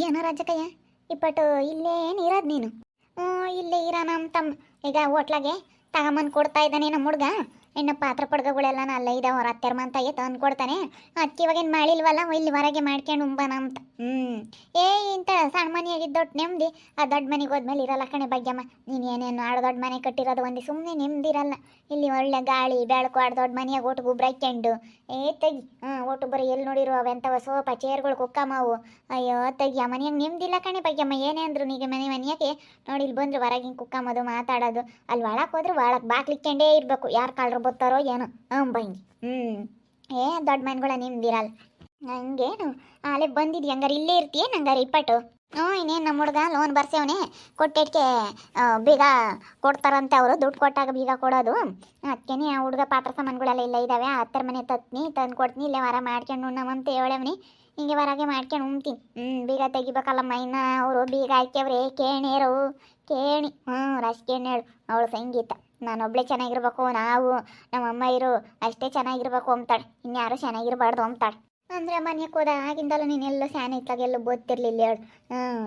ಏನೋ ರಾಜಕಯ್ಯ ಇಪ್ಪಟ್ಟು ಇಲ್ಲೇ ಇರೋದು ನೀನು. ಇಲ್ಲೇ ಇರ ನಮ್ಮ ತಮ್ಮ ಈಗ ಹೋಟ್ಲಾಗೆ ತಗೊಂಬಂದು ಕೊಡ್ತಾ ಇದ್ದಾನೆ ನಮ್ಮ ಹುಡ್ಗ. ಇನ್ನು ಪಾತ್ರ ಪಡ್ಗಗಳೆಲ್ಲ ಅಲ್ಲೇ ಇದಾವೆ, ಅವ್ರ ಅತ್ತೆರ ಮಂತಾಗೆ ತಂದು ಕೊಡ್ತಾನೆ. ಅದಕ್ಕೆ ಇವಾಗೇನು ಮಾಡಿಲ್ವಲ್ಲ, ಇಲ್ಲಿ ಹೊರಗೆ ಮಾಡ್ಕೊಂಡು ಉಂಬನ ಅಂತ. ಇಂಥ ಸಣ್ಣ ಮನೆಯಾಗಿದ್ದು ದೊಡ್ಡ ನೆಮ್ಮದಿ. ಆ ದೊಡ್ಡ ಮನೆಗೆ ಹೋದ್ಮೇಲೆ ಇರಲ್ಲ ಕಣೆ ಭಾಗ್ಯಮ್ಮ. ನೀನು ಏನೇನು ಆಡು ದೊಡ್ಡ ಮನೆ ಕಟ್ಟಿರೋದು ಒಂದೇ ಸುಮ್ಮನೆ ನೆಮ್ಮದಿರಲ್ಲ. ಇಲ್ಲಿ ಒಳ್ಳೆ ಗಾಳಿ ಬೆಳಕು, ಆಡು ದೊಡ್ಡ ಮನೆಯಾಗ ಒಟ್ಟು ಗುಬ್ರ ಹಾಕ್ಕೊಂಡು ತೆಗಿ. ಒಟ್ಟು ಬರೀ ಎಲ್ಲಿ ನೋಡಿರು ಅವೆಂಥವ ಸೋಫಾ ಚೇರ್ಗಳು ಕುಕ್ಕಮ್ಮವು. ಅಯ್ಯೋ ತೆಗಿ, ಆ ಮನೆಯಾಗ ನೆಮ್ಮದಿಲ್ಲ ಕಣೆ ಭಾಗ್ಯಮ್ಮ. ಏನೇ ಅಂದ್ರು ನೀಗೆ ಮನೆಯಾಗೆ ನೋಡಿ, ಇಲ್ಲಿ ಬಂದ್ರೆ ಹೊರಗಿನ ಕುಕ್ಕಮ್ಮದು ಮಾತಾಡೋದು. ಅಲ್ಲಿ ಒಳಕ್ಕೆ ಹೋದ್ರೆ ಒಳಗೆ ಬಾಕ್ಲಿಕ್ಕಂಡೇ ಇರಬೇಕು, ಯಾರು ಕಾಳ್ರು ಬರ್ತಾರೋ ಏನೋ ಬಂಗಿ. ದೊಡ್ಡ ಮನೆಗಳ ನಿಮ್ದಿರಲ್ಲ. ಹಂಗೇನು ಅಲ್ಲೇ ಬಂದಿದ್ದಿ ಹಂಗಾರೆ ಇಲ್ಲೇ ಇರ್ತೀಯ ನಂಗಾರೆ ಇಪ್ಪಟ್ಟು. ಇನ್ನೇನು ನಮ್ಮ ಹುಡ್ಗ ಲೋನ್ ಬರ್ಸೇವನೆ, ಕೊಟ್ಟಿದ್ದಕ್ಕೆ ಬೀಗ ಕೊಡ್ತಾರಂತೆ ಅವರು. ದುಡ್ಡು ಕೊಟ್ಟಾಗ ಬೀಗ ಕೊಡೋದು. ಅದಕ್ಕೇನೆ ಆ ಹುಡ್ಗ ಪಾತ್ರ ಸಾಮಾನುಗಳೆಲ್ಲ ಇಲ್ಲ ಇದ್ದಾವೆ. ಹತ್ತರ ಮನೆ ತತ್ನಿ ತಂದು ಕೊಡ್ತೀನಿ, ಇಲ್ಲೇ ವಾರ ಮಾಡ್ಕೊಂಡು ಉಣ್ಣವಂತ ಹೇಳವ್ನಿ. ಹಿಂಗೆ ಹೊರಗೆ ಮಾಡ್ಕೊಂಡು ಉಣ್ತೀನಿ. ಬೀಗ ತೆಗಿಬೇಕಲ್ಲಮ್ಮ. ಇನ್ನು ಅವರು ಬೀಗ ಹಾಕ್ಯವ್ರೆ ಕೇಣಿಯರು ಕೇಣಿ. ರಸ್ಕೇಣಿ ಅವಳು ಸಂಗೀತ. ನಾನೊಬ್ಳೆ ಚೆನ್ನಾಗಿರ್ಬೇಕು, ನಾವು ನಮ್ಮಮ್ಮ ಇರು ಅಷ್ಟೇ ಚೆನ್ನಾಗಿರ್ಬೇಕು ಅಂತಾಳೆ. ಇನ್ಯಾರು ಚೆನ್ನಾಗಿರ್ಬಾರ್ದು ಅಂತಾಳೆ. ಅಂದರೆ ಮನೆಗೆ ಹೋದ ಆಗಿಂದಲೂ ನೀನೆಲ್ಲೋ ಸ್ಯಾನ್ ಇತ್ತಾಗ ಎಲ್ಲೂ ಗೊತ್ತಿರಲಿಲ್ಲ ಹೇಳು.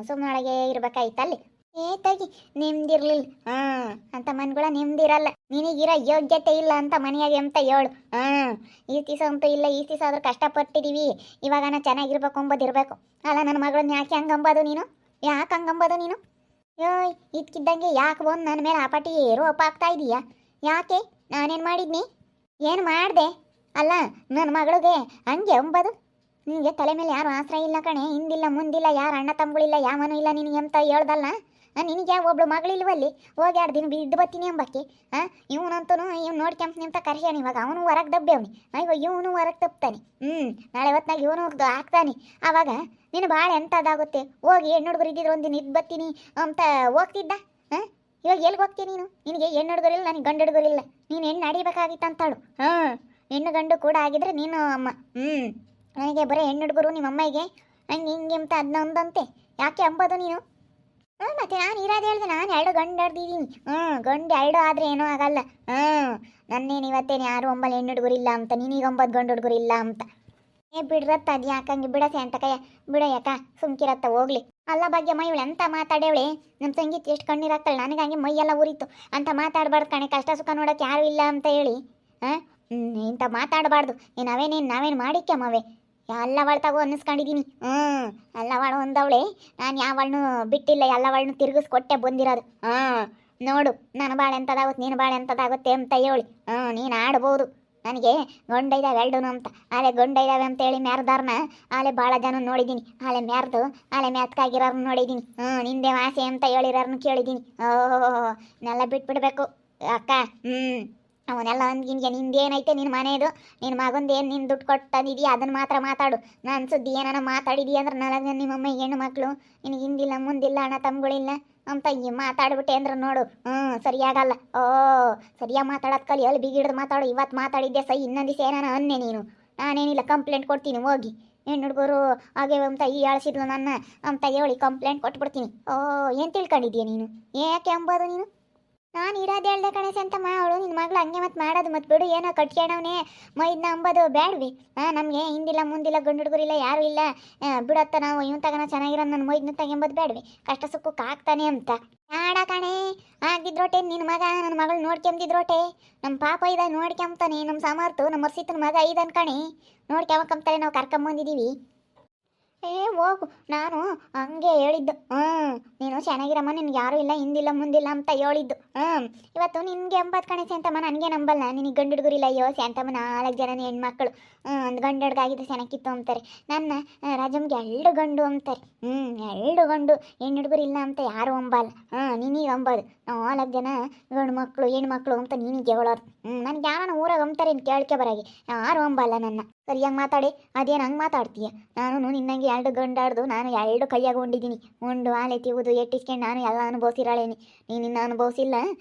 ಸುಮ್ಮನೊಳಗೆ ಇರ್ಬೇಕಾಯ್ತಲ್ಲಿ. ತಗಿ ನಿಮ್ದಿರ್ಲಿಲ್ಲ. ಅಂತ ಮನೆಗಳ ನಿಮ್ದಿರಲ್ಲ. ನಿನಗಿರೋ ಯೋಗ್ಯತೆ ಇಲ್ಲ ಅಂತ ಮನೆಯಾಗೆ ಅಂತ ಹೇಳು. ಈ ದಿವಸ ಅಂತೂ ಇಲ್ಲ, ಈ ದಿವಸ ಆದ್ರೂ ಕಷ್ಟಪಟ್ಟಿದ್ದೀವಿ, ಇವಾಗ ನಾ ಚೆನ್ನಾಗಿರ್ಬೇಕು ಅಂಬೋದಿರ್ಬೇಕು. ಅಲ್ಲ ನನ್ನ ಮಗಳನ್ನ ಯಾಕೆ ಹಂಗಂಬೋದು ನೀನು? ಯಾಕೆ ಹಂಗಂಬೋದು ನೀನು? ಇದ್ಕಿದ್ದಂಗೆ ಯಾಕೆ ಬಂದು ನನ್ನ ಮೇಲೆ ಆಪಾಟಿ ರೋಪ ಆಗ್ತಾ ಇದೀಯಾ? ಯಾಕೆ? ನಾನೇನು ಮಾಡಿದ್ನಿ? ಏನು ಮಾಡಿದೆ? ಅಲ್ಲ ನನ್ನ ಮಗಳಿಗೆ ಹಂಗೆ ಅಂಬೋದು. ನಿನಗೆ ತಲೆ ಮೇಲೆ ಯಾರು ಆಶ್ರಯ ಇಲ್ಲ ಕಣೆ. ಹಿಂದಿಲ್ಲ ಮುಂದಿಲ್ಲ, ಯಾರು ಅಣ್ಣ ತಮ್ಮಗಳಿಲ್ಲ, ಯಾವನೂ ಇಲ್ಲ ನಿನಗೆ ಅಂತ ಹೇಳ್ದಲ್ಲ. ನಿನಗೆ ಒಬ್ಳು ಮಗಳಿಲ್ವಲ್ಲಿ? ಹೋಗಿ 2 ದಿನ ಬಿದ್ದು ಬರ್ತೀನಿ ಎಂಬಕ್ಕೆ. ಇವನಂತೂ ಇವ್ನು ನೋಡ್ಕೊಂತ ನಿಂತ ಕರ್ಸ್ಯಾನ. ಇವಾಗ ಅವನು ಹೊರಗೆ ದಬ್ಬೆವ್ನಿ. ಇವಾಗ ಇವನು ಹೊರಗೆ ತಪ್ತಾನೆ. ನಾಳೆ ಹೊತ್ನಾಗ ಇವನು ಹಾಕ್ತಾನೆ. ಆವಾಗ ನೀನು ಭಾಳ ಎಂಥದ್ದಾಗುತ್ತೆ. ಹೋಗಿ ಹೆಣ್ಣು ಹುಡುಗರು ಇದ್ದಿದ್ರು ಒಂದಿನ ಇದ್ದು ಬರ್ತೀನಿ ಅಂತ ಹೋಗ್ತಿದ್ದ. ಇವಾಗ ಎಲ್ಲಿಗೆ ಹೋಗ್ತೀನಿ ನೀನು? ನಿನಗೆ ಹೆಣ್ಣು ಹುಡುಗರಿಲ್ಲ, ನನಗೆ ಗಂಡು ಹುಡುಗರಿಲ್ಲ. ನೀನು ಹೆಣ್ಣು ನಡಿಬೇಕಾಗಿತ್ತು ಅಂತಾಳು. ಹೆಣ್ಣು ಗಂಡು ಕೂಡ ಆಗಿದ್ರೆ ನೀನು ಅಮ್ಮ. ನನಗೆ ಬರೀ ಹೆಣ್ಣು ಹುಡುಗರು ನಿಮ್ಮ ಅಮ್ಮಗೆ ಹಂಗೆ ಹಿಂಗೆ ಅಂತ ಅದನ್ನ ಒಂದಂತೆ ಯಾಕೆ ಅಂಬೋದು ನೀನು? ಮತ್ತೆ ನಾನು ಇರೋದು ಹೇಳಿದೆ, ನಾನು 2 ಗಂಡು ಹಿಡ್ದಿದ್ದೀನಿ. ಗಂಡು 2 ಆದರೆ ಏನೂ ಆಗಲ್ಲ. ನನ್ನೇನು ಇವತ್ತೇನು ಯಾರು ಒಂಬಲ್ಲಿ ಹೆಣ್ಣು ಹುಡುಗರಿಲ್ಲ ಅಂತ, ನೀನೀಗ 9 ಗಂಡು ಹುಡುಗರಿಲ್ಲ ಅಂತ. ಬಿಡ್ರತ್ತ ಅದು ಯಾಕಂಗೆ ಬಿಡಸೆ ಅಂತ ಕಯ್ಯ ಬಿಡ ಯಾಕ ಸುಮ್ಕಿರತ್ತ ಹೋಗ್ಲಿ. ಅಲ್ಲ ಭಾಗ್ಯಮ್ಮ, ಇವಳು ಎಂತ ಮಾತಾಡೇವಳೆ. ನಮ್ಮ ಸಂಗೀತ ಎಷ್ಟು ಕಣ್ಣೀರಾಗ್ತಾಳೆ. ನನಗೆ ಹಂಗೆ ಮೈಯೆಲ್ಲ ಉರಿತು ಅಂತ ಮಾತಾಡಬಾರ್ದು ಕಣೆ. ಕಷ್ಟ ಸುಖ ನೋಡೋಕೆ ಯಾರು ಇಲ್ಲ ಅಂತ ಹೇಳಿ ಇಂಥ ಮಾತಾಡಬಾರ್ದು. ನಾವೇನು ಮಾಡಿಕ್ಯಮ್ಮವೆ ಎಲ್ಲವಳು ತಗೋ ಅನ್ನಿಸ್ಕೊಂಡಿದ್ದೀನಿ. ಎಲ್ಲವಳು ಒಂದವಳೆ. ನಾನು ಯಾವಳನ್ನು ಬಿಟ್ಟಿಲ್ಲ, ಎಲ್ಲವಳನ್ನು ತಿರುಗಿಸ್ಕೊಟ್ಟೆ ಬಂದಿರೋದು. ನೋಡು ನಾನು ಭಾಳ ಎಂಥದ್ದಾಗುತ್ತೆ, ನೀನು ಭಾಳ ಎಂಥದ್ದಾಗುತ್ತೆ ಅಂತ ಹೇಳಿ ನೀನು ಆಡ್ಬೋದು. ನನಗೆ ಗಂಡ ಇದ್ದಾವೆ 2 ಅಂತ. ಆಲೆ ಗಂಡ ಇದ್ದಾವೆ ಅಂತೇಳಿ ಮ್ಯಾರ್ದಾರನ ಆಲೆ ಭಾಳ ಜನ ನೋಡಿದ್ದೀನಿ. ಆಲೆ ಮ್ಯಾರ್ದು ಆಲೆ ಮ್ಯಾತ್ಕಾಗಿರೋರ್ನ ನೋಡಿದ್ದೀನಿ. ನಿಂದೆ ಆಸೆ ಅಂತ ಹೇಳಿರೋರ್ನ ಕೇಳಿದ್ದೀನಿ. ನೆಲ್ಲ ಬಿಟ್ಬಿಡ್ಬೇಕು ಅಕ್ಕ. ಅವನೆಲ್ಲ ಅಂದ್ಗಿನ್ಗೆ ನಿಂದೇನೈತೆ, ನಿನ್ನ ಮನೆಯದು, ನಿನ್ನ ಮಗಂದು ಏನು ನೀನು ದುಡ್ಡು ಕೊಟ್ಟು ತಂದಿದೀಯ ಅದನ್ನು ಮಾತ್ರ ಮಾತಾಡು. ನಾನು ಸುದ್ದಿ ಏನಾನ ಮಾತಾಡಿದೀಯ ಅಂದ್ರೆ ನನಗೆ ನಿಮ್ಮಮ್ಮ ಹೆಣ್ಣು ಮಕ್ಕಳು, ನಿನಗೆ ಹಿಂದಿಲ್ಲ ಮುಂದಿಲ್ಲ ಅಣ್ಣ ತಮ್ಮಗಳಿಲ್ಲ ಅಂತ ಮಾತಾಡ್ಬಿಟ್ಟೆ ಅಂದ್ರೆ ನೋಡು ಸರಿಯಾಗಲ್ಲ. ಸರಿಯಾಗಿ ಮಾತಾಡೋದು ಕಲಿ. ಅಲ್ಲಿ ಬಿಗಿಡ್ದು ಮಾತಾಡು. ಇವತ್ತು ಮಾತಾಡಿದ್ದೆ ಸೈ, ಇನ್ನೊಂದು ದಿವಸ ಏನಾನ ಅನ್ನೆ ನೀನು. ನಾನೇನಿಲ್ಲ, ಕಂಪ್ಲೇಂಟ್ ಕೊಡ್ತೀನಿ ಹೋಗಿ. ಹೆಣ್ಣು ಹುಡುಗರು ಹಾಗೆ ಅಂತ ಹೇಳ್ಸಿದ್ಲು ನನ್ನ ಅಂತ ಹೇಳಿ ಕಂಪ್ಲೇಂಟ್ ಕೊಟ್ಬಿಡ್ತೀನಿ. ಏನು ತಿಳ್ಕೊಂಡಿದ್ದೀಯ ನೀನು? ಯಾಕೆ ಅಂಬೋದು ನೀನು? ನಾನು ಇರೋದು ಹೇಳ್ದೆ ಕಣೆ ಸಂತಮ್ಮ. ಅವಳು ನಿನ್ನ ಮಗಳು ಹಂಗೆ ಮತ್ತೆ ಮಾಡೋದು ಮತ್ತೆ ಬಿಡು. ಏನೋ ಕಟ್ಕ್ಯಾಣವನೇ ಮೈದನ್ನ ಅಂಬೋದು ಬ್ಯಾಡ್ವಿ. ನಮಗೆ ಹಿಂದಿಲ್ಲ ಮುಂದಿಲ್ಲ ಗಂಡು ಹುಡುಗರಿಲ್ಲ ಯಾರೂ ಇಲ್ಲ ಬಿಡತ್ತ. ನಾವು ಇವನ್ ತಗೋಣ ಚೆನ್ನಾಗಿರೋ ನನ್ನ ಮೈದನ್ನ ತಗೊಂಬೋದು ಬ್ಯಾಡ್ವಿ. ಕಷ್ಟ ಸುಖಕ್ಕೆ ಆಗ್ತಾನೆ ಅಂತ ಆಡ ಕಣೆ. ಆಗಿದ್ರೋಟೆ ನಿನ್ನ ಮಗ ನನ್ನ ಮಗಳು ನೋಡ್ಕೊಂಬಿದ್ರೋಟೆ. ನಮ್ಮ ಪಾಪ ಇದ ನೋಡ್ಕೊಂತಾನೆ. ನಮ್ಮ ಸಮರ್ಥು ನಮ್ಮ ವರ್ಷಿತನ ಮಗ ಇದ್ದಾನೆ ಕಣೆ. ನೋಡ್ಕೊಂಬಂತಾನೆ. ನಾವು ಕರ್ಕೊಂಬಂದಿದ್ದೀವಿ. ಹೋಗು, ನಾನು ಹಂಗೆ ಹೇಳಿದ್ದು. ನೀನು ಚೆನ್ನಾಗಿರಮ್ಮ, ನಿನ್ಗೆ ಯಾರೂ ಇಲ್ಲ ಹಿಂದಿಲ್ಲ ಮುಂದಿಲ್ಲ ಅಂತ ಹೇಳಿದ್ದು. ಇವತ್ತು ನಿನಗೆ 80 ಕಣೆ ಶಾಂತಮ್ಮ, ನನಗೆ ನಂಬಲ್ಲ. ನಿನಗೆ ಗಂಡು ಹುಡುಗರಿಲ್ಲ. ಅಯ್ಯೋ ಶಾಂತಮ್ಮ 4 ಜನ ಹೆಣ್ಮಕ್ಳು. ಒಂದು ಗಂಡು ಹುಡುಗಾಗಿದ್ದು ಚೆನ್ನಾಗಿತ್ತು ಅಂತಾರೆ. ನನ್ನ ರಾಜಮ್ಗೆ 2 ಗಂಡು ಅಂತಾರೆ. 2 ಗಂಡು ಹೆಣ್ಣು ಹುಡುಗರು ಇಲ್ಲ ಅಂತ ಯಾರು ಅಂಬಲ್ಲ. ನಿನಗೆ ಅಂಬೋದು 4 ಜನ ಗಂಡು ಮಕ್ಕಳು ಹೆಣ್ಮಕ್ಳು ಅಂತ ನಿನಗೆ ಹೇಳೋರು. ನನಗೆ ಯಾರನ್ನ ಊರಾಗ ಅಂತಾರೆ ಕೇಳ್ಕೆ ಬರಾಗಿ, ಯಾರು ಅಂಬಲ್ಲ ನನ್ನ. ಸರಿಯಾಗಿ ಮಾತಾಡಿ. ಅದೇನು ಹಂಗೆ ಮಾತಾಡ್ತೀಯ? ನಾನು ನಿನ್ನಂಗೆ 2 ಗಂಡಾಡ್ದು ನಾನು 2 ಕೈಯಾಗ ಉಂಡಿದ್ದೀನಿ. ಉಂಡು ಆಲೆ ತಿಗುದು ಎಟ್ಟಿಸ್ಕೊಂಡು ನಾನು ಎಲ್ಲ ಅನುಭವಿಸಿರಾಳೇನಿ. ನೀನಿನ್ನ ಅನುಭವಿಸಿಲ್ಲ,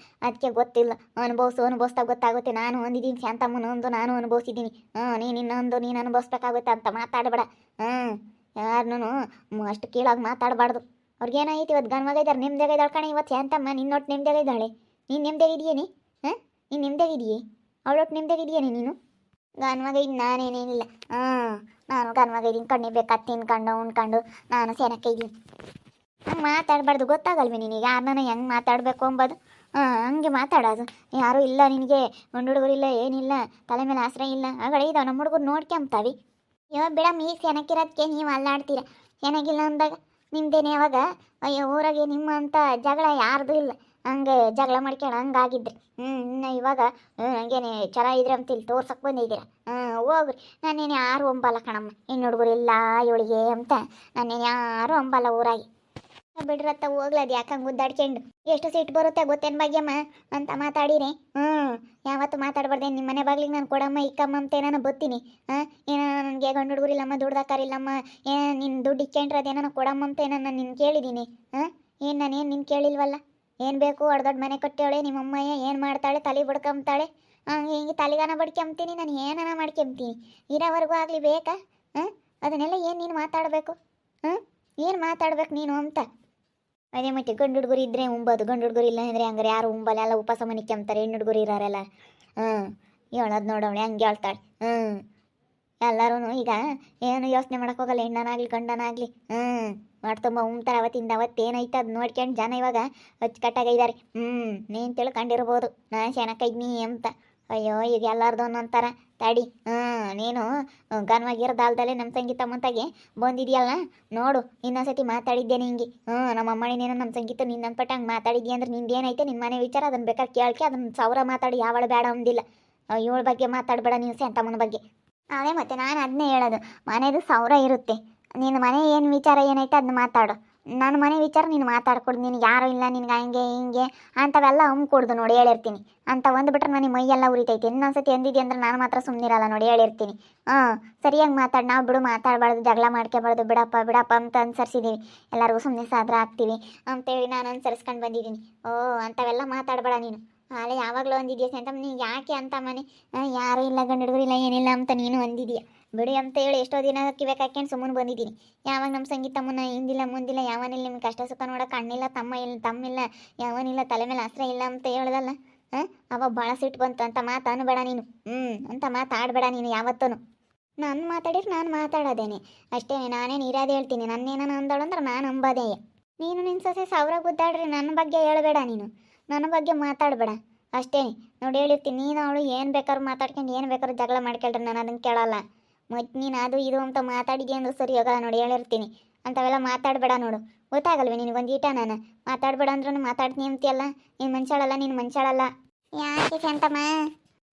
ಅದಕ್ಕೆ ಗೊತ್ತಿಲ್ಲ. ಅನುಭವಿಸ್ತಾ ಗೊತ್ತಾಗುತ್ತೆ. ನಾನು ಹೊಂದಿದ್ದೀನಿ ಶಾಂತಮ್ಮನೊಂದು, ನಾನು ಅನುಭವಿಸಿದ್ದೀನಿ. ನೀನಿನ್ನೊಂದು ನೀನು ಅನುಭವಿಸ್ಬೇಕಾಗುತ್ತೆ ಅಂತ ಮಾತಾಡಬೇಡ. ಯಾರನ್ನೂ ಅಷ್ಟು ಕೀಳಾಗಿ ಮಾತಾಡಬಾರ್ದು. ಅವ್ರಿಗೇನಾಯ್ತು ಇವತ್ತು ಗಂಡು ಮಗ ಇದ್ದಾರೆ, ನಿಮ್ದಾಗ ಇದ್ದಾಳೆ ಕಣೆ ಇವತ್ತು ಶಾಂತಮ್ಮ. ನಿನ್ನೊಟ್ಟು ನಿಮ್ದಾಗ ಇದ್ದಾಳೆ. ನೀನು ನಿಮ್ದಾಗಿದೆಯೇನಿ? ನೀನು ನಿಮ್ದಾಗಿದೆಯೇ? ಅವಳೊಟ್ಟು ನಿಮ್ದಾಗಿದೆಯೇನಿ ನೀನು? ಗನ್ಮಗ ಇದ್ದು ನಾನೇನೇನಿಲ್ಲ. ನಾನು ಗನ್ಮಗ ಇದ್ದೀನಿ, ಕಣ್ಣಿ ಬೇಕಾದ ತಿನ್ಕೊಂಡು ಉಣ್ಕೊಂಡು ನಾನು ಸೆನಕ್ಕೆ ಇದ್ದೀನಿ. ಹಂಗೆ ಮಾತಾಡಬಾರ್ದು, ಗೊತ್ತಾಗಲ್ವಿ ನಿನಗೆ ಯಾರನ್ನ ಹೆಂಗೆ ಮಾತಾಡಬೇಕು ಅಂಬೋದು. ಹಂಗೆ ಮಾತಾಡೋದು. ಯಾರೂ ಇಲ್ಲ ನಿನಗೆ, ಗಂಡು ಹುಡುಗರಿಲ್ಲ, ಏನಿಲ್ಲ, ತಲೆ ಮೇಲೆ ಆಶ್ರಯ ಇಲ್ಲ, ಆಗಡೆ ಇದಾವೆ ನಮ್ಮ ಹುಡುಗರು ನೋಡ್ಕೊಂತಾವಿ. ಇವಾಗ ಬಿಡಮ್ಮ, ಈಗ ಸೆನಕ್ಕಿರೋದಕ್ಕೆ ನೀವು ಅಲ್ಲಾಡ್ತೀರ. ಏನಾಗಿಲ್ಲ ಅಂದಾಗ ನಿಮ್ದೇನೆ ಯಾವಾಗ ಅಯ್ಯೋ ಊರಾಗೆ ನಿಮ್ಮ ಅಂತ ಜಗಳ ಯಾರ್ದು ಇಲ್ಲ. ಹಂಗೆ ಜಗಳ ಮಾಡ್ಕೊಂಡು ಹಂಗಾಗಿದ್ರಿ. ಇನ್ನು ಇವಾಗ ಹಂಗೇನೆ ಚೆನ್ನಾಗಿದ್ರೆ ಅಂತ ಇಲ್ಲಿ ತೋರ್ಸಕ್ಕೆ ಬಂದಿದ್ದೀರ. ಹೋಗ್ರಿ, ನಾನೇನು ಯಾರು ಅಂಬಲ್ಲ ಕಣಮ್ಮ, ಹೆಣ್ಣು ಹುಡುಗರು ಇಲ್ಲ ಇವಳಿಗೆ ಅಂತ ನಾನೇನು ಯಾರು ಅಂಬಲ್ಲ ಊರಾಗಿ. ಬಿಡ್ರತ್ತ ಹೋಗ್ಲ, ಅದು ಯಾಕಂಗೆ ಗುದ್ದಾಡ್ಕೊಂಡು ಎಷ್ಟು ಸಿಟ್ಟು ಬರುತ್ತೆ ಗೊತ್ತೇನು ಭಾಗ್ಯಮ್ಮ ಅಂತ ಮಾತಾಡಿರಿ. ಯಾವತ್ತು ಮಾತಾಡ್ಬಾರ್ದೆ. ನಿಮ್ಮ ಮನೆ ಬಾಗ್ಲಿಗೆ ನಾನು ಕೊಡಮ್ಮ ಇಕ್ಕಮ್ಮ ಅಂತ ಏನಾನ ಬತ್ತೀನಿ. ಏನೋ ನನಗೆ ಗಂಡು ಹುಡುಗರಿಲ್ಲಮ್ಮ, ದುಡ್ದಾಕಾರಿಲ್ಲಮ್ಮ, ಏನೋ ನಿನ್ನ ದುಡ್ಡು ಇಕ್ಕೊಂಡ್ರದೇನೋ ಕೊಡಮ್ಮ ಅಂತ ಏನೋ ನಾನು ನಿನ್ನ ಕೇಳಿದ್ದೀನಿ. ಏನು ನಾನೇನು ನಿನ್ನ ಕೇಳಿಲ್ವಲ್ಲ. ಏನು ಬೇಕು ದೊಡ್ಡ ಮನೆ ಕಟ್ಟೇವಳೆ ನಿಮ್ಮಮ್ಮಯ್ಯ, ಏನು ಮಾಡ್ತಾಳೆ, ತಲೆ ಬಡ್ಕೊಂತಾಳೆ. ಹಿಂಗೆ ತಲೆಗಾನ ಬಡ್ಕೊಂತೀನಿ, ನಾನು ಏನಾನ ಮಾಡ್ಕೊಂತೀನಿ. ಇರೋವರೆಗೂ ಆಗಲಿ ಬೇಕಾ? ಅದನ್ನೆಲ್ಲ ಏನು ನೀನು ಮಾತಾಡಬೇಕು? ಏನು ಮಾತಾಡ್ಬೇಕು ನೀನು ಅಂತ. ಅದೇ ಮತ್ತೆ ಗಂಡು ಹುಡುಗರು ಇದ್ದರೆ ಉಂಬೋದು, ಗಂಡು ಹುಡುಗರು ಇಲ್ಲ ಅಂದರೆ ಹಂಗಾರೆ ಯಾರು ಉಂಬಲ್ಲ, ಎಲ್ಲ ಉಪವಾಸ ಮನಿಕ್ಕೊಂತಾರೆ ಹೆಣ್ಣು ಹುಡುಗರು ಇರೋರೆಲ್ಲ. ಹೇಳೋದು ನೋಡವಳೆ ಹಂಗೆ ಹೇಳ್ತಾಳೆ. ಎಲ್ಲರೂ ಈಗ ಏನು ಯೋಚನೆ ಮಾಡೋಕೆ ಹೋಗಲ್ಲ, ಹೆಣ್ಣನಾಗಲಿ ಗಂಡನಾಗಲಿ. ಮಾಡ್ತಂಬ ಉಂಬ್ತಾರೆ. ಅವತ್ತಿಂದ ಅವತ್ತೇನೈತೆ ಅದು ನೋಡ್ಕೊಂಡು ಜನ ಇವಾಗ ಅಚ್ಚುಕಟ್ಟಾಗಿದ್ದಾರೆ. ನೀನು ತಿಳ್ಕೊಂಡಿರ್ಬೋದು ನಾನು ಚೆನ್ನಾಗಿದ್ನಿ ಅಂತ. ಅಯ್ಯೋ ಈಗ ಎಲ್ಲಾರ್ದು ಒಂದೊಂಥರ ತಡಿ. ನೀನು ಗನ್ವಾಗಿರೋದಲ್ದಲ್ಲೇ ನಮ್ಮ ಸಂಗೀತ ಮುಂತಾಗೆ ಬಂದಿದೆಯಲ್ಲ ನೋಡು, ಇನ್ನೊಂದ್ಸತಿ ಮಾತಾಡಿದ್ದೇನೆ ಹಿಂಗೆ. ನಮ್ಮ ಅಮ್ಮನೇನೋ ನಮ್ಮ ಸಂಗೀತ ನಿನ್ನ ಅನ್ಪಟ್ಟು ಹಂಗೆ ಮಾತಾಡಿದ್ಯಾ ಅಂದ್ರೆ ನಿಂದೇನೈತೆ ನಿನ್ನ ಮನೆ ವಿಚಾರ, ಅದನ್ನು ಬೇಕಾದ್ರೆ ಕೇಳ್ಕೆ, ಅದನ್ನು 1000 ಮಾತಾಡಿ ಯಾವಳು ಬೇಡ ಅಂದಿಲ್ಲ. ಇವಳ ಬಗ್ಗೆ ಮಾತಾಡಬೇಡ ನೀನು, ಶಾಂತಮ್ಮನ ಬಗ್ಗೆ. ಅದೇ ಮತ್ತೆ ನಾನು ಅದನ್ನೇ ಹೇಳೋದು, ಮನೆದು 1000 ಇರುತ್ತೆ. ನಿನ್ನ ಮನೆ ಏನು ವಿಚಾರ ಏನೈತೆ ಅದನ್ನ ಮಾತಾಡು. ನನ್ನ ಮನೆ ವಿಚಾರ ನೀನು ಮಾತಾಡ್ಕೊಡು. ನಿನಗೆ ಯಾರು ಇಲ್ಲ, ನಿನ್ಗೆ ಹಂಗೆ ಹಿಂಗೆ ಅಂಥವೆಲ್ಲ ಕೊಡ್ದು ನೋಡಿ ಹೇಳಿರ್ತೀನಿ. ಅಂತ ಒಂದ್ಬಿಟ್ರೆ ನನಗೆ ಮೈಯೆಲ್ಲ ಉರಿತೈತೆ. ಇನ್ನೊಂದ್ಸತಿ ಅಂದಿದ್ದೆ ಅಂದ್ರೆ ನಾನು ಮಾತ್ರ ಸುಮ್ಮನಿರಲ್ಲ ನೋಡಿ ಹೇಳಿರ್ತೀನಿ. ಸರಿಯಾಗಿ ಮಾತಾಡಿ, ನಾವು ಬಿಡು ಮಾತಾಡಬಾರ್ದು, ಜಗಳ ಮಾಡ್ಕೋಬಾರ್ದು, ಬಿಡಪ್ಪ ಬಿಡಪ್ಪ ಅಂತ ಅನ್ಸರ್ಸಿದ್ದೀವಿ. ಎಲ್ಲರಿಗೂ ಸುಮ್ಮನೆ ಸಾದ್ರ ಆಗ್ತೀವಿ ಅಂತೇಳಿ ನಾನು ಅನ್ಸರಿಸ್ಕೊಂಡು ಬಂದಿದ್ದೀನಿ. ಅಂಥವೆಲ್ಲ ಮಾತಾಡಬೇಡ ನೀನು. ಅಲ್ಲೇ ಯಾವಾಗಲೂ ಅಂದಿದ್ಯಾ ಅಂತ ನೀನು ಯಾಕೆ ಅಂತ ಮನೆ ಯಾರೂ ಇಲ್ಲ, ಗಂಡು ಹುಡುಗರು ಇಲ್ಲ, ಏನಿಲ್ಲ ಅಂತ ನೀನು ಅಂದಿದ್ಯಾ. ಬಿಡಿ ಅಂತ ಹೇಳಿ ಎಷ್ಟೋ ದಿನ ಕಿವ್ಯಾಕೆ ಹಾಕ್ಕೊಂಡು ಸುಮ್ಮನೆ ಬಂದಿದ್ದೀನಿ. ಯಾವಾಗ ನಮ್ಮ ಸಂಗೀತಮ್ಮನ ಹಿಂದಿಲ್ಲ ಮುಂದಿಲ್ಲ, ಯಾವನಿಲ್ಲ, ನಿಮ್ಗೆ ಕಷ್ಟ ಸುಖ ನೋಡೋಕೆ ಅಣ್ಣಿಲ್ಲ, ತಮ್ಮಿಲ್ಲ, ಯಾವನಿಲ್ಲ, ತಲೆ ಮೇಲೆ ಆಶ್ರಯ ಇಲ್ಲ ಅಂತ ಹೇಳ್ದಲ್ಲ. ಅವಾಗ ಭಾಳ ಸಿಟ್ಟು ಬಂತು. ಅಂತ ಮಾತು ಅನ್ಬೇಡ ನೀನು. ಅಂತ ಮಾತಾಡಬೇಡ ನೀನು ಯಾವತ್ತೂ. ನಾನು ಮಾತಾಡಿದ್ರೆ ನಾನು ಮಾತಾಡೋದೇನೆ ಅಷ್ಟೇ. ನಾನೇನು ಇರೋದು ಹೇಳ್ತೀನಿ. ನನ್ನೇನ ಅಂದಳು ಅಂದ್ರೆ ನಾನು ಅಂಬೋದೇ. ನೀನು ನಿನ್ನ ಸೊಸೆ 1000 ಗುದ್ದಾಡ್ರಿ, ನನ್ನ ಬಗ್ಗೆ ಹೇಳಬೇಡ ನೀನು, ನನ್ನ ಬಗ್ಗೆ ಮಾತಾಡಬೇಡ ಅಷ್ಟೇ. ನೋಡಿ ಹೇಳಿರ್ತೀನಿ, ನೀನು ಅವಳು ಏನು ಬೇಕಾದ್ರೂ ಮಾತಾಡ್ಕೊಂಡು ಏನು ಬೇಕಾದ್ರೂ ಜಗಳ ಮಾಡ್ಕೊಳ್ರಿ, ನಾನು ಅದನ್ನು ಕೇಳಲ್ಲ. ಮತ್ತು ನೀನು ಅದು ಇದು ಅಂತ ಮಾತಾಡಿದ್ಯಾ ಅಂದ್ರೆ ಸರಿ ಹೋಗಲ್ಲ ನೋಡಿ ಹೇಳಿರ್ತೀನಿ. ಅಂಥವೆಲ್ಲ ಮಾತಾಡಬೇಡ ನೋಡು. ಗೊತ್ತಾಗಲ್ವೇ ನಿನಗೊಂದು ಈಟ? ನಾನು ಮಾತಾಡಬೇಡ ಅಂದ್ರೂ ಮಾತಾಡ್ತೀನಿ ಅಂತೀಯಲ್ಲ. ನೀನು ಮನುಷ್ಯಳಲ್ಲ, ನೀನು ಮನುಷ್ಯಳಲ್ಲ. ಯಾಕೆ ಶಾಂತಮ್ಮ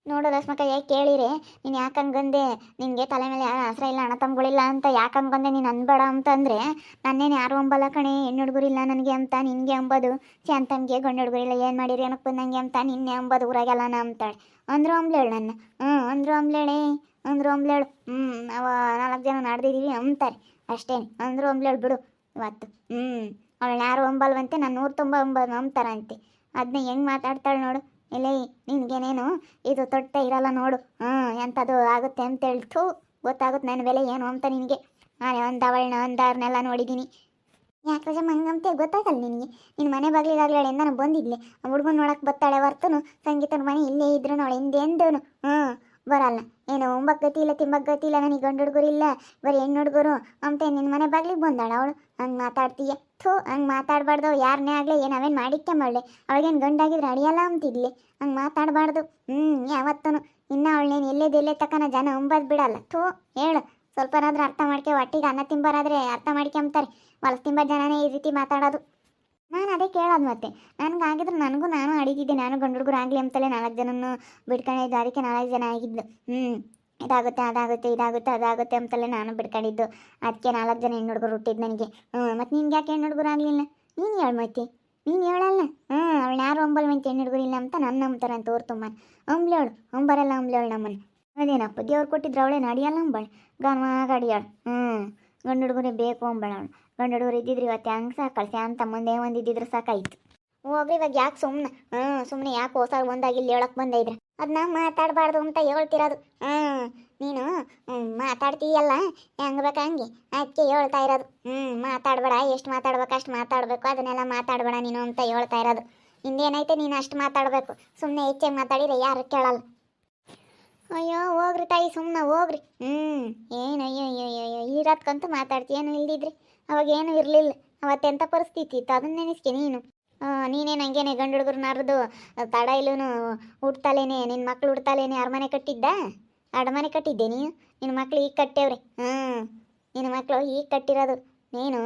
ನೋಡು ರಶ್ಮಕ್ಕ, ಯಾಕೆ ಕೇಳಿರಿ ನೀನು ಯಾಕಂಗಂದೆ? ನಿನಗೆ ತಲೆ ಮೇಲೆ ಯಾರು ಆಶ್ರಯ ಇಲ್ಲ, ಅಣ್ಣ ತಮ್ಮಗಳಿಲ್ಲ ಅಂತ ಯಾಕಂಗಂದೆ ನೀನು ಅನ್ಬೇಡ ಅಂತಂದರೆ ನನ್ನೇನು ಯಾರು ಅಂಬಲ್ಲ ಕಣೆ. ಹೆಣ್ಣು ಹುಡುಗರಿಲ್ಲ ನನಗೆ ಅಂತ ನಿನಗೆ ಅಂಬೋದು. ಶಾಂತಮ್ಗೆ ಗಂಡು ಹುಡುಗರಿಲ್ಲ, ಏನು ಮಾಡಿರಿ ಏನಕ್ಕೆ ಬಂದಂಗೆ ಅಂತ ನಿನ್ನೆ ಅಂಬೋದು ಊರಾಗೆಲ್ಲ ಅಂತಾಳೆ. ಅಂದರು ಅಂಬ್ಲೇಳು ನನ್ನ. ಅಂದರು ಅಂಬ್ಲೇಳೆ, ಅಂದರು ಅಂಬ್ಲೇಳು. ನಾವು 4 ಜನ ನಡೆದಿದ್ದೀವಿ ಅಂತಾರೆ ಅಷ್ಟೇ. ಅಂದರು ಅಂಬ್ಲೇಳು ಬಿಡು ಇವತ್ತು. ಅವಳು ಯಾರು ಅಂಬಲ್ವಂತೆ, ನಾನು 190 ಅಂತಾರಂತೆ. ಅದನ್ನ ಹೆಂಗೆ ಮಾತಾಡ್ತಾಳೆ ನೋಡು. ಇಲ್ಲ ನಿನಗೇನೇನು ಇದು ತೊಟ್ಟ ಇರಲ್ಲ ನೋಡು. ಎಂಥದ್ದು ಆಗುತ್ತೆ ಅಂತ ಹೇಳ್ತು ಗೊತ್ತಾಗುತ್ತೆ ನನ್ನ ಬೆಲೆ ಏನು ಅಂತ ನಿನಗೆ. ನಾನು ಒಂದವ್ರನ್ನೆಲ್ಲ ನೋಡಿದ್ದೀನಿ. ಯಾಕೆ ರಜಮ್ಮ ಹಂಗಂತೆ ಗೊತ್ತಾಗಲ್ಲ ನಿನಗೆ? ನಿನ್ನ ಮನೆ ಬಾಗಿಲಿಗಾಗಲೇ ನಾನು ಬಂದಿದ್ಲೆ, ಆ ಹುಡುಗನ ನೋಡಕ್ಕೆ ಬರ್ತಾಳೆ ಹೊರ್ತನು ಸಂಗೀತನ ಮನೆ ಇಲ್ಲೇ ಇದ್ರು ನೋಡಿ ಹಿಂದೆಂದನು ಬರಲ್ಲ. ಏನು ಉಂಬಕ್ಕೆ ಗತಿ ಇಲ್ಲ, ತಿಂಬಕ್ಕೆ ಗತಿ ಇಲ್ಲ, ನನಗೆ ಗಂಡು ಹುಡುಗರು ಇಲ್ಲ, ಬರೀ ಹೆಣ್ಣು ಹುಡುಗರು ಅಂತ ನಿನ್ನ ಮನೆ ಬಾಗಿಲಿಗೆ ಬಂದಾಳ ಅವಳು. ಹಂಗೆ ಮಾತಾಡ್ತೀಯ? ಹಂಗೆ ಮಾತಾಡಬಾರ್ದು. ಯಾರನ್ನೇ ಆಗಲಿ, ಏನು ಅವೇನು ಮಾಡಿಕ್ಕೆ ಮಾಡಲಿ, ಅವಳಿಗೇನು ಗಂಡಾಗಿದ್ರೆ ಅಡಿಯಲ್ಲ ಅಂತಿದ್ಲಿ. ಹಂಗೆ ಮಾತಾಡಬಾರ್ದು. ಯಾವತ್ತೂ ಇನ್ನು ಅವಳೇನು ಎಲ್ಲೇ ತಕ್ಕನ ಜನ ಅಂಬದು ಬಿಡಲ್ಲ. ಹೇಳು, ಸ್ವಲ್ಪನಾದ್ರೂ ಅರ್ಥ ಮಾಡ್ಕೆ. ಒಟ್ಟಿಗೆ ಅನ್ನ ತಿಂಬಾರಾದರೆ ಅರ್ಥ ಮಾಡ್ಕೊಂತಾರೆ, ಹೊಲಸು ತಿಂಬ ಜನನೇ ಈ ರೀತಿ ಮಾತಾಡೋದು. ನಾನು ಅದೇ ಕೇಳೋದು. ಮತ್ತೆ ನನಗಾಗಿದ್ರೆ ನಾನು ಅಡಿಗಿದ್ದೆ. ನಾನು ಗಂಡು ಹುಡುಗರು ಆಗಲಿ ಅಂತಲೇ 4 ಜನನ್ನು ಬಿಡ್ಕೊಂಡಿದ್ದು. ಅದಕ್ಕೆ 4 ಜನ ಆಗಿದ್ದು. ಇದಾಗುತ್ತೆ ಅದಾಗುತ್ತೆ ಅಂತಲೇ ನಾನು ಬಿಡ್ಕೊಂಡಿದ್ದು. ಅದಕ್ಕೆ 4 ಜನ ಹೆಣ್ಣು ಹುಡುಗರು ಹುಟ್ಟಿದ್ದು ನನಗೆ. ಮತ್ತು ನಿನ್ಗೆ ಯಾಕೆ ಹೆಣ್ಣು ಹುಡುಗರು ಆಗಲಿಲ್ಲ? ನೀನು ಹೇಳು ಮತ್ತೆ. ನೀನು ಹೇಳಲ್ಲ. ಅವಳು ಯಾರು ಅಂಬಲ್ವಂತೆ ಹೆಣ್ಣು ಹುಡುಗರು ಇಲ್ಲ ಅಂತ ನನ್ನ ನಂಬ್ತಾರೆ ಅಂತ ಅವ್ರು ತುಂಬ ಅಂಬ್ಲೇಳು. ಅಂಬರಲ್ಲ ಅಂಬ್ಲೇಳು ನಮ್ಮನ್ನು. ಅದೇನಪ್ಪ ದೇವ್ರು ಕೊಟ್ಟಿದ್ರೆ ಅವಳೇನು ಅಡಿಯಲ್ಲ ಅಂಬಾಳು, ಗನ್ವಾಗ ಅಡಿಯಾಳು. ಗಂಡು ಹುಡುಗರೇ ಬೇಕು ಅಂಬಾಳು ಅವಳು. ಗಂಡು ಹುಡುಗರು ಇದ್ದಿದ್ರು ಇವತ್ತು ಹೆಂಗೆ ಸಾಕಳು ಅಂತ ಮುಂದೆ ಒಂದಿದ್ದಿದ್ರು ಸಾಕಾಯ್ತು. ಹೋಗ್ರಿ ಇವಾಗ ಯಾಕೆ ಸುಮ್ಮನೆ ಯಾಕೆ ಹೊಸ ಒಂದಾಗಿ ಇಲ್ಲಿ ಹೇಳಕ್ಕೆ ಬಂದೈದ್ರೆ ಅದನ್ನ ಮಾತಾಡಬಾರ್ದು ಅಂತ ಹೇಳ್ತಿರೋದು. ನೀನು ಮಾತಾಡ್ತೀಯಲ್ಲ ಹೆಂಗೆ ಬೇಕು ಹಂಗೆ, ಅದಕ್ಕೆ ಹೇಳ್ತಾ ಇರೋದು. ಮಾತಾಡಬೇಡ, ಎಷ್ಟು ಮಾತಾಡ್ಬೇಕು ಅಷ್ಟು ಮಾತಾಡಬೇಕು, ಅದನ್ನೆಲ್ಲ ಮಾತಾಡಬೇಡ ನೀನು ಅಂತ ಹೇಳ್ತಾ ಇರೋದು. ಹಿಂದೇನೈತೆ ನೀನು ಅಷ್ಟು ಮಾತಾಡಬೇಕು. ಸುಮ್ಮನೆ ಹೆಚ್ಚಾಗಿ ಮಾತಾಡಿದ್ರೆ ಯಾರು ಕೇಳಲ್ಲ. ಅಯ್ಯೋ ಹೋಗ್ರಿ ತಾಯಿ ಸುಮ್ಮನೆ ಹೋಗ್ರಿ. ಏನು ಅಯ್ಯೋ ಅಯ್ಯೋ ಅಯ್ಯೋ ಇರತ್ಕಂತ ಮಾತಾಡ್ತೀಯೇನು ಇಲ್ದಿದ್ರಿ. ಅವಾಗ ಏನು ಇರಲಿಲ್ಲ, ಅವತ್ತೆಂಥ ಪರಿಸ್ಥಿತಿ ಇತ್ತು ಅದನ್ನ ನೆನೆಸ್ಕೆ ನೀನು. ನೀನೇನು ಹಂಗೇನೆ ಗಂಡು ಹುಡುಗರು ನಾರದು ತಡ ಇಲ್ಲೂನು ಹುಡ್ತಾಲೇನೆ ನಿನ್ನ ಮಕ್ಳು ಹುಡ್ತಾಲೇನೆ ಅರಮನೆ ಕಟ್ಟಿದ್ದ, ಅಡಮನೆ ಕಟ್ಟಿದ್ದೆ ನೀನು. ನಿನ್ನ ಮಕ್ಳು ಈಗ ಕಟ್ಟೇವ್ರಿ. ನಿನ್ನ ಮಕ್ಕಳು ಈಗ ಕಟ್ಟಿರೋದು. ನೀನು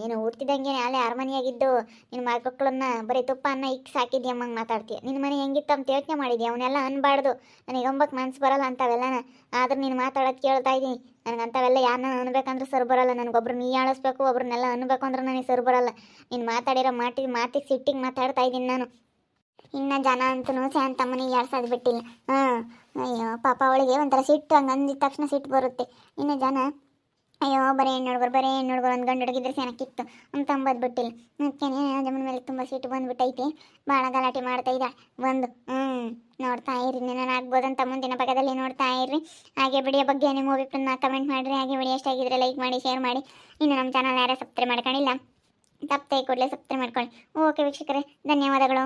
ಏನು ಹುಡ್ತಿದ್ದಂಗೆನೆ ಅಲ್ಲೇ ಅರಮನೆಯಾಗಿದ್ದು ನಿನ್ನ ಮಕ್ಕಳನ್ನ ಬರೀ ತುಪ್ಪ ಅನ್ನ ಇಕ್ಕಿ ಸಾಕಿದ್ಯಮ್ಮಂಗೆ ಮಾತಾಡ್ತೀಯ. ನಿನ್ನ ಮನೆ ಹೆಂಗಿತ್ತು ಅಂತ ಯೋಚನೆ ಮಾಡಿದ್ಯಾ? ಅವನ್ನೆಲ್ಲ ಅನ್ಬಾರ್ದು. ನನಗೆ ಅಂಬಕ್ಕೆ ಮನ್ಸು ಬರಲ್ಲ ಅಂಥವೆಲ್ಲನ. ಆದ್ರೆ ನೀನು ಮಾತಾಡೋದು ಕೇಳ್ತಾ ಇದ್ದೀನಿ. ನನಗೆ ಅಂಥವೆಲ್ಲ ಯಾರನ್ನ ಅನ್ಬೇಕಂದ್ರೆ ಸರಿ ಬರಲ್ಲ. ನನಗೊಬ್ರು ನೀ ಆಳಿಸ್ಬೇಕು, ಒಬ್ರನ್ನೆಲ್ಲ ಅನ್ಬೇಕು ಅಂದ್ರೆ ನನಗೆ ಸರಿ ಬರಲ್ಲ. ನೀನು ಮಾತಾಡಿರೋ ಮಾತಿಗೆ ಸಿಟ್ಟಿಗೆ ಮಾತಾಡ್ತಾ ಇದ್ದೀನಿ ನಾನು. ಇನ್ನು ಜನ ಅಂತೂ ಶಾಂತಮ್ಮನಿಗೆ ಯಾಡ್ಸೋದು ಬಿಟ್ಟಿಲ್ಲ. ಅಯ್ಯೋ ಪಾಪ ಅವಳಿಗೆ ಒಂಥರ ಸಿಟ್ಟು, ಹಂಗೆ ಅಂದಿದ ತಕ್ಷಣ ಸಿಟ್ಟು ಬರುತ್ತೆ. ಇನ್ನು ಜನ ಅಯ್ಯೋ ಬರೀ ಹೆಣ್ಣು ಹುಡುಗರು ಒಂದು ಗಂಡು ಹುಡುಗಿದ್ರೆ ಚೆನ್ನಾಗಿತ್ತು ಅಂತ ಅಂಬೋದು ಬಿಟ್ಟಿಲ್ಲ. ಅದಕ್ಕೇನೆ ಜಮೀನ್ ಮೇಲೆ ತುಂಬ ಸಿಟ್ಟು ಬಂದುಬಿಟ್ಟೈತಿ. ಭಾಳ ಗಲಾಟೆ ಮಾಡ್ತಾ ಇದ್ದಾಳೆ ಬಂದು. ನೋಡ್ತಾ ಇರಿ, ನಾನು ಆಗ್ಬೋದಂತ ಮುಂದಿನ ಭಾಗದಲ್ಲಿ ನೋಡ್ತಾ ಇರ್ರಿ. ಹಾಗೆ ವಿಡಿಯೋ ಬಗ್ಗೆ ನಿಮ್ಮ ಅಭಿಪ್ರಾಯನ ಕಮೆಂಟ್ ಮಾಡಿರಿ. ಹಾಗೆ ವಿಡಿಯೋ ಇಷ್ಟ ಆಗಿದ್ರೆ ಲೈಕ್ ಮಾಡಿ, ಶೇರ್ ಮಾಡಿ. ಇನ್ನು ನಮ್ಮ ಚಾನಲ್ ಯಾರೇ ಸಬ್ಸ್ಕ್ರೈಬ್ ಮಾಡ್ಕೊಂಡಿಲ್ಲ ತಪ್ಪದೆ ಕೂಡಲೇ ಸಬ್ಸ್ಕ್ರೈಬ್ ಮಾಡ್ಕೊಳ್ಳಿ. ಓಕೆ ವೀಕ್ಷಕರೇ, ಧನ್ಯವಾದಗಳು.